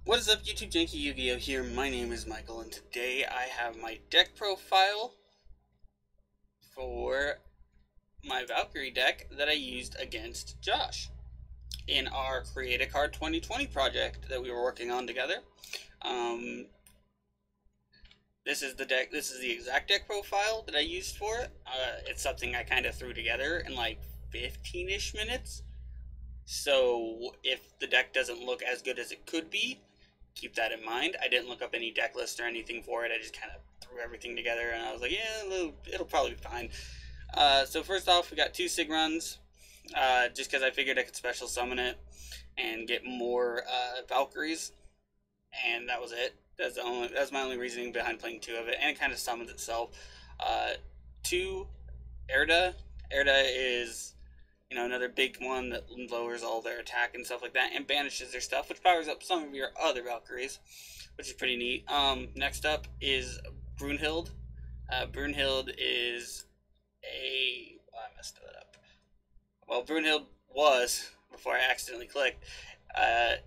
What is up, YouTube? JankyYGO here. My name is Michael, and today I have my deck profile for my Valkyrie deck that I used against Josh in our Create a Card 2020 project that we were working on together. This is the deck. This is the exact deck profile that I used for it. It's something I kind of threw together in like 15-ish minutes. So if the deck doesn't look as good as it could be, keep that in mind. I didn't look up any deck list or anything for it. I just kind of threw everything together, and I was like, yeah, it'll probably be fine. So first off, we got 2 Sig runs, just because I figured I could special summon it and get more Valkyries, and that was it. That's my only reasoning behind playing 2 of it, and it kind of summons itself. 2 Erda. Erda is another big one that lowers all their attack and stuff like that, and banishes their stuff, which powers up some of your other Valkyries, which is pretty neat. Next up is Brunhild. Brunhild is I messed that up. Well, Brunhild was, before I accidentally clicked, a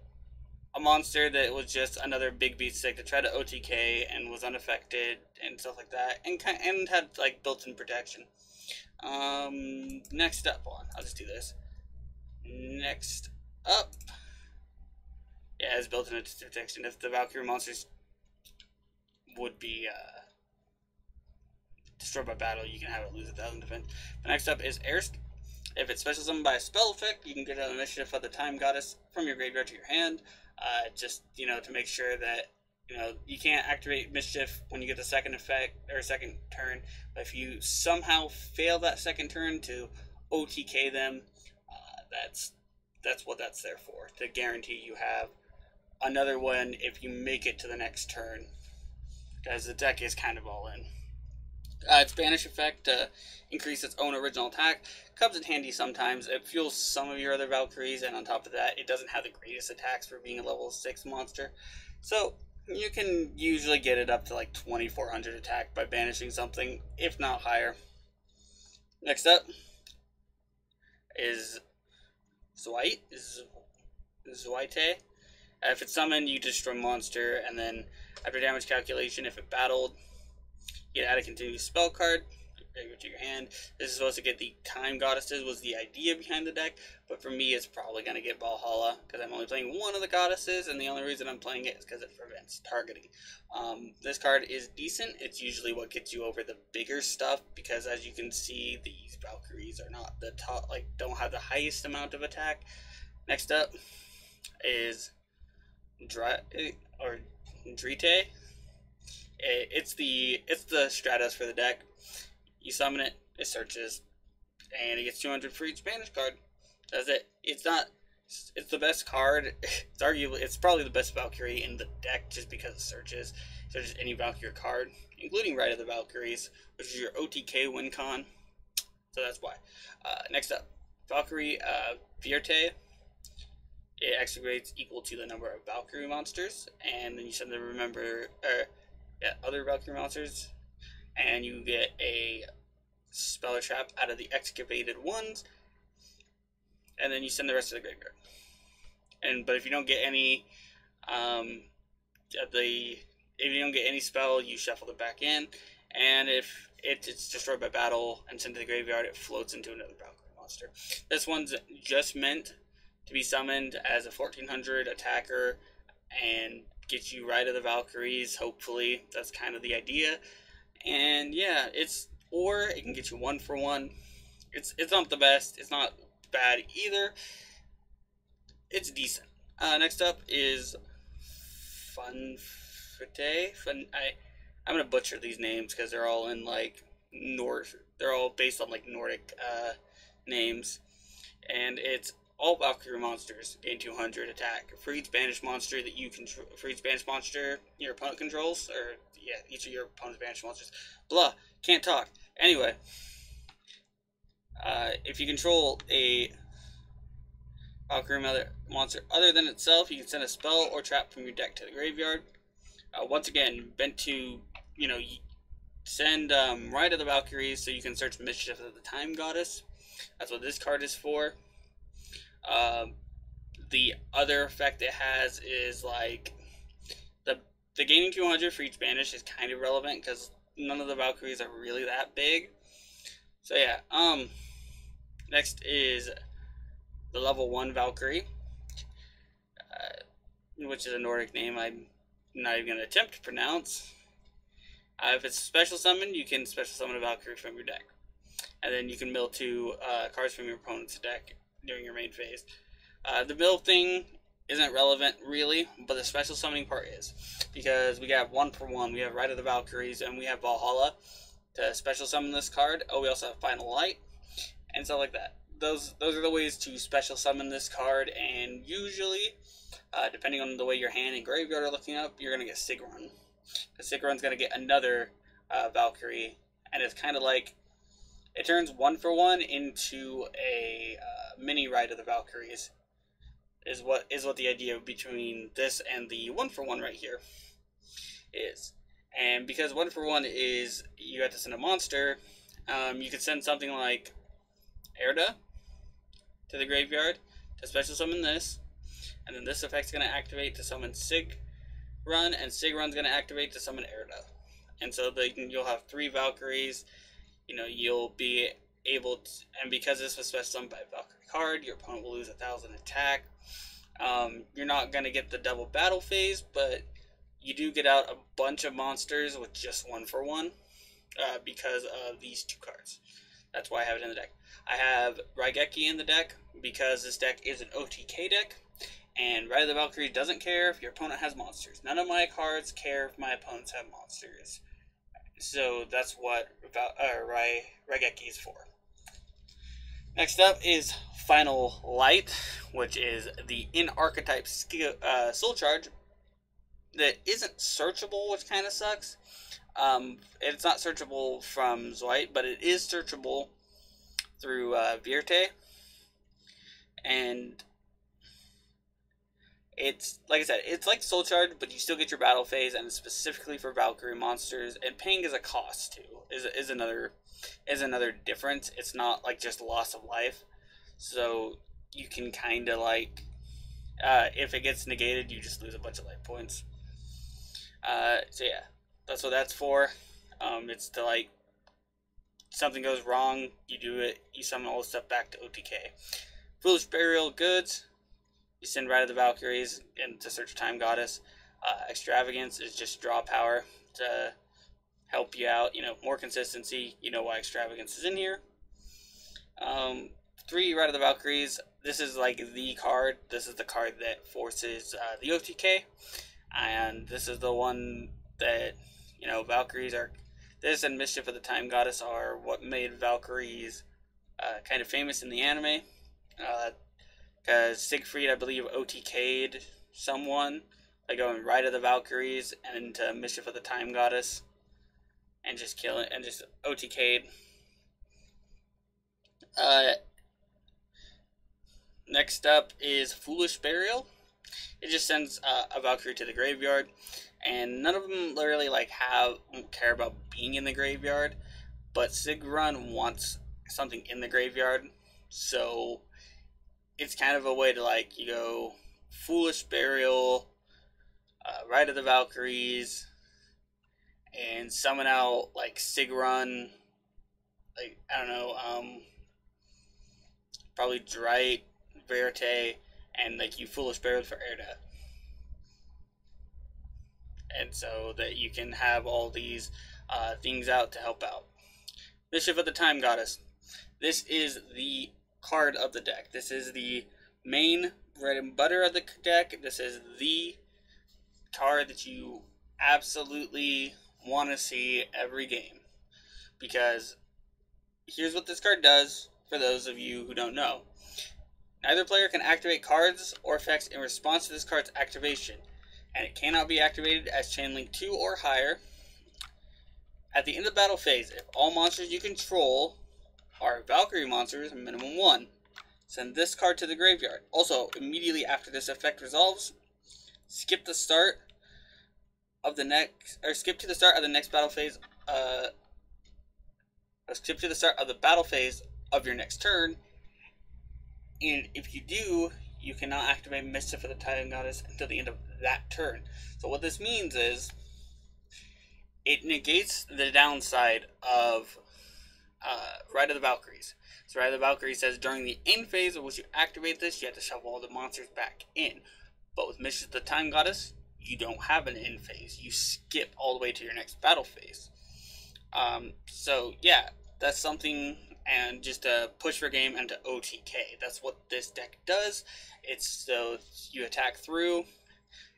monster that was just another big beast stick to try to OTK and was unaffected and stuff like that, and had like built-in protection. Next up I'll just do this. Next up, yeah, it's built-in protection. If the Valkyrie monsters would be destroyed by battle, you can have it lose 1,000 defense. But next up is Erst. If it's special summoned by a spell effect, you can get an initiative of the Time Goddess from your graveyard to your hand. Just to make sure that you can't activate Mischief when you get the second effect or second turn, but if you somehow fail that second turn to OTK them, that's what that's there for, to guarantee you have another one if you make it to the next turn, because the deck is kind of all in. Its banish effect increase its own original attack. Comes in handy sometimes. It fuels some of your other Valkyries, and on top of that, it doesn't have the greatest attacks for being a level 6 monster. So you can usually get it up to like 2,400 attack by banishing something, if not higher. Next up is Zweite. If it's summoned, you destroy monster, and then after damage calculation, if it battled, you add a continuous spell card to your hand. This is supposed to get the Time Goddesses, was the idea behind the deck, but for me it's probably going to get Valhalla, because I'm only playing one of the goddesses, and the only reason I'm playing it is because it prevents targeting. This card is decent. It's usually what gets you over the bigger stuff, because as you can see, these Valkyries are not the top, don't have the highest amount of attack. Next up is Drite. It's the Stratos for the deck. You summon it, it searches, and it gets 200 for each Spanish card. That's it. It's the best card. It's probably the best Valkyrie in the deck, just because it searches any Valkyrie card, including Rite of the Valkyries, which is your OTK win con. So that's why. Next up, Valkyrie Vierte. It activates equal to the number of Valkyrie monsters, and then you send the other Valkyrie monsters, and you get a spell trap out of the excavated ones, and then you send the rest to the graveyard. But if you don't get any, if you don't get any spell, you shuffle it back in, and if it's destroyed by battle and sent to the graveyard, it floats into another Valkyrie monster. This one's just meant to be summoned as a 1,400 attacker and get you Rite of the Valkyries, hopefully. That's kind of the idea. And yeah, or it can get you 1 for 1. It's not the best. It's not bad either. It's decent. Next up is Funfrite. I'm gonna butcher these names because they're all in they're all based on Nordic names, and it's all Valkyrie monsters gain 200 attack for each banished monster that you control. For each banished monster your opponent controls, or yeah, each of your opponent's banished monsters. Blah, can't talk. Anyway, if you control a Valkyrie monster other than itself, you can send a spell or trap from your deck to the graveyard. Once again, meant to send Rite of the Valkyries so you can search Mischief of the Time Goddess. That's what this card is for. The other effect it has is the gaining 200 for each banish is kind of relevant because none of the Valkyries are really that big. So yeah, next is the level 1 Valkyrie, which is a Nordic name I'm not even going to attempt to pronounce. If it's a special summon, you can special summon a Valkyrie from your deck. And then you can mill 2 cards from your opponent's deck during your main phase. The mill thing isn't relevant really, but the special summoning part is. Because we got 1 for 1, we have Rite of the Valkyries, and we have Valhalla to special summon this card. Oh, we also have Final Light, and stuff like that. Those are the ways to special summon this card, and usually, depending on the way your hand and graveyard are looking up, you're going to get Sigrun. The Sigrun's going to get another Valkyrie, and it's kind of like, it turns 1 for 1 into a mini Rite of the Valkyries. Is what the idea between this and the 1 for 1 right here is. And because 1 for 1 is you have to send a monster, you could send something like Erda to the graveyard to special summon this, and then this effect's going to activate to summon Sigrun, and Sigrun's going to activate to summon Erda. And so you'll have 3 Valkyries. You know, you'll be able to, and because this was special summoned by a Valkyrie card, your opponent will lose 1,000 attack. You're not going to get the double battle phase, but you do get out a bunch of monsters with just 1 for 1 because of these 2 cards. That's why I have it in the deck. I have Raigeki in the deck because this deck is an OTK deck, and Rite of the Valkyrie doesn't care if your opponent has monsters. None of my cards care if my opponents have monsters. So that's what Raigeki is for. Next up is Final Light, which is the in-archetype soul charge that isn't searchable, which kind of sucks. It's not searchable from Zweit, but it is searchable through Verte. And it's, like I said, it's like soul charge, but you still get your battle phase, and it's specifically for Valkyrie monsters. And paying is a cost too, is another difference. It's not like just loss of life. So you can kind of like, if it gets negated, you just lose a bunch of life points. So yeah, that's what that's for. It's to like, something goes wrong, you do it, you summon all the stuff back to OTK. Foolish Burial Goods, you send Rite of the Valkyries in to search Time Goddess. Extravagance is just draw power to help you out, you know, more consistency. You know why Extravagance is in here. 3 Rite of the Valkyries. This is like the card. This is the card that forces the OTK, and this is the one that, you know, Valkyries are. This and Mischief of the Time Goddess are what made Valkyries kind of famous in the anime. Because Siegfried, I believe, OTK'd someone by going Rite of the Valkyries and into Mischief of the Time Goddess, and just kill it, and just OTK'd. Next up is Foolish Burial. It just sends a Valkyrie to the graveyard, and none of them literally like care about being in the graveyard, but Sigrun wants something in the graveyard, so it's kind of a way to like, you go Foolish Burial, Rite of the Valkyries, and summon out like Sigrun, like, I don't know, probably Drite, Verte, and like you Foolish Burial for Erda. And so that you can have all these things out to help out. Mischief of the Time Goddess. This is the card of the deck. This is the main bread and butter of the deck. This is the card that you absolutely want to see every game. Because here's what this card does for those of you who don't know. Neither player can activate cards or effects in response to this card's activation, and it cannot be activated as Chain Link 2 or higher. At the end of the battle phase, if all monsters you control are Valkyrie monsters, minimum 1, send this card to the graveyard. Also, immediately after this effect resolves, skip the start of the next, or skip to the start of the next battle phase. Skip to the start of the battle phase of your next turn. And if you do, you cannot activate Mischief of the Time Goddess until the end of that turn. So what this means is it negates the downside of Ride of the Valkyries. So Ride of the Valkyries says during the end phase of which you activate this, you have to shuffle all the monsters back in. But with Mischief of the Time Goddess, you don't have an end phase. You skip all the way to your next battle phase. So yeah, that's something, and just a push for game and to OTK. That's what this deck does. It's so you attack through,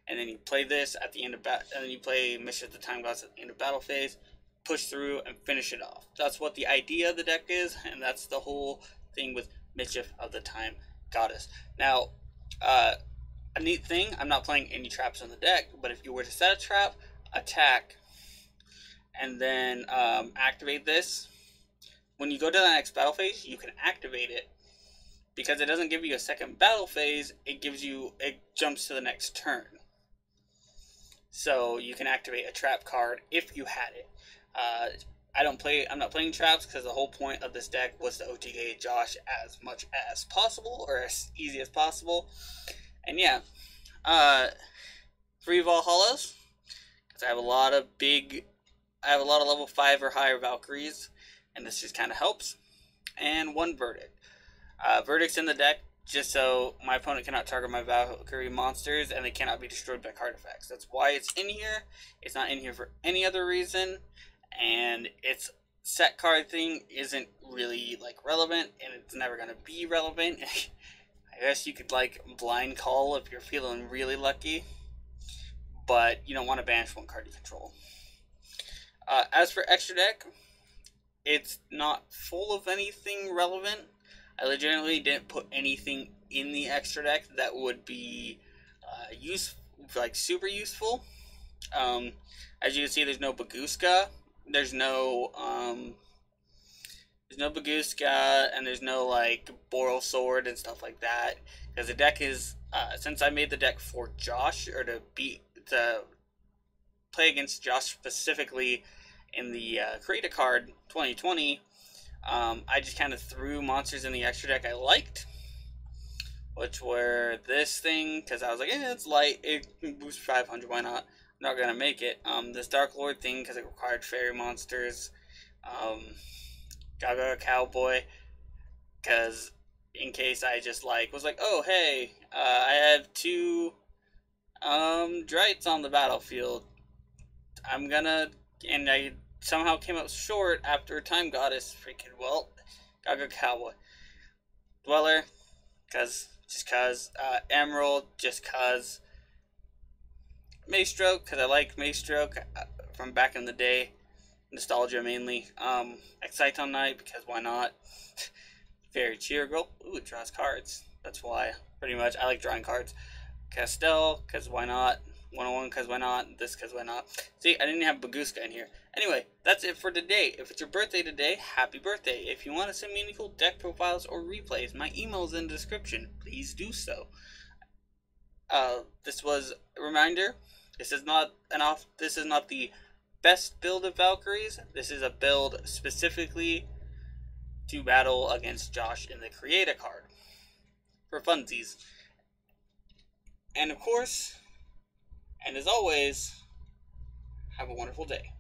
and then you play this at the end of and then you play Mischief of the Time Goddess at the end of battle phase, push through and finish it off. That's what the idea of the deck is, and that's the whole thing with Mischief of the Time Goddess. Now, a neat thing, I'm not playing any traps on the deck, but if you were to set a trap, attack, and then activate this, when you go to the next battle phase, you can activate it. Because it doesn't give you a second battle phase, it jumps to the next turn. So you can activate a trap card if you had it. I'm not playing traps because the whole point of this deck was to OTK Josh as much as possible, or as easy as possible. And yeah, 3 Valhallas, because I have a lot of level 5 or higher Valkyries, and this just kind of helps. And 1 Verdict. Verdict's in the deck just so my opponent cannot target my Valkyrie monsters and they cannot be destroyed by card effects. That's why it's in here. It's not in here for any other reason, and its set card thing isn't really relevant, and it's never going to be relevant. I guess you could blind call if you're feeling really lucky, but you don't want to banish 1 card you control. As for extra deck, it's not full of anything relevant. I legitimately didn't put anything in the extra deck that would be super useful. As you can see, there's no Baguska. There's no Baguska, and there's no Boral Sword and stuff like that. Because the deck is since I made the deck for Josh, or to play against Josh specifically in the Create a Card 2020. I just kind of threw monsters in the extra deck I liked, which were this thing, because I was like, it's light, it can boost 500, why not? I'm not gonna make it. This Dark Lord thing, because it required fairy monsters. Gaga Cowboy, because in case I just was like, oh hey, I have 2 Drites on the battlefield. And I somehow came up short after Time Goddess. Freaking well, Gaga Cowboy, Dweller, just cause, Emerald, just cause, Maestroke, because I like Maestroke from back in the day, nostalgia mainly. Exciton Knight, because why not? Fairy Cheer Girl, ooh, it draws cards. That's why, pretty much. I like drawing cards. Castell, because why not? 101, because why not? This, because why not? See, I didn't have Baguska in here. Anyway, that's it for today. If it's your birthday today, happy birthday. If you want to send me any cool deck profiles or replays, my email is in the description. Please do so. This was a reminder. This is not the best build of Valkyries. This is a build specifically to battle against Josh in the Create a Card for funsies. And of course, and as always, have a wonderful day.